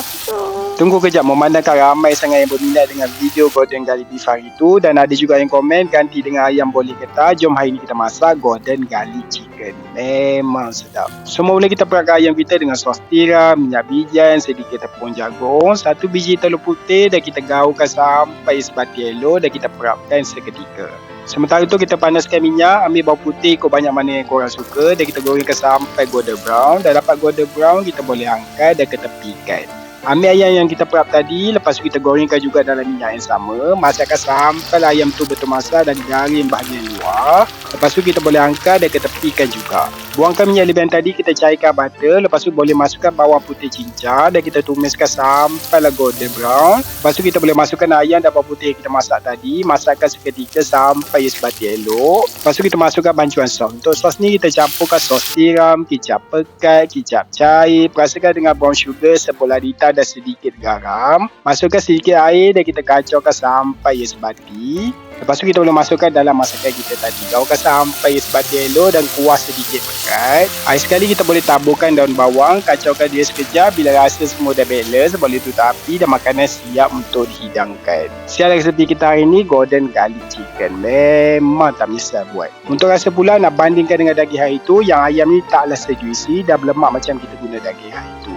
Apa tu? Tunggu kejap, memandangkan ramai sangat yang berminat dengan video golden garlic beef hari tu, dan ada juga yang komen ganti dengan ayam boleh ke tak. Jom hari ni kita masak golden garlic chicken. Memang sedap. Semua boleh kita perapkan ayam kita dengan sos tiram, minyak bijan, sedikit tepung jagung, 1 biji telur putih, dan kita gaulkan sampai sebati elok dan kita perapkan seketika. Sementara tu kita panaskan minyak, ambil bawang putih ikut banyak mana yang korang suka, dan kita gorengkan sampai golden brown. Dah dapat golden brown, kita boleh angkat dan ketepikan. Ambil ayam yang kita perap tadi, lepas tu kita gorengkan juga dalam minyak yang sama. Masakkan sampai ayam tu betul masak dan garing bahagian luar. Lepas tu kita boleh angkat dan ketepikan juga. Buangkan minyak lebihan tadi, kita cairkan butter. Lepas tu boleh masukkan bawang putih cincang dan kita tumiskan sampailah golden brown. Lepas tu kita boleh masukkan ayam dan bawang putih yang kita masak tadi. Masakkan seketika sampai sebati elok. Lepas tu kita masukkan bancuan sos. Untuk sos ni kita campurkan sos tiram, kicap pekat, kicap cair. Perasakan dengan brown sugar, sepolah hitam dan sedikit garam. Masukkan sedikit air dan kita kacaukan sampai ia sebati. Lepas tu kita boleh masukkan dalam masakan kita tadi. Gaulkan sampai ia sebati elok dan kuah sedikit pekat. Air sekali kita boleh taburkan daun bawang. Kacaukan dia sekejap. Bila rasa semua dah balance, boleh tutup api dan makanan siap untuk dihidangkan. Siap resepi kita hari ni, golden garlic chicken. Memang tak menyesal buat. Untuk rasa pula nak bandingkan dengan daging hari tu, yang ayam ni taklah sejuicy dan berlemak macam kita guna daging hari tu.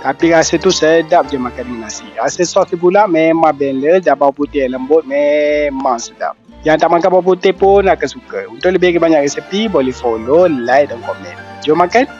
Tapi rasa tu sedap je makan dengan nasi. Rasa sos tu pula memang balance dan bawang putih yang lembut memang sedap. Yang tak makan bawang putih pun akan suka. Untuk lebih banyak resepi, boleh follow, like dan komen. Jom makan!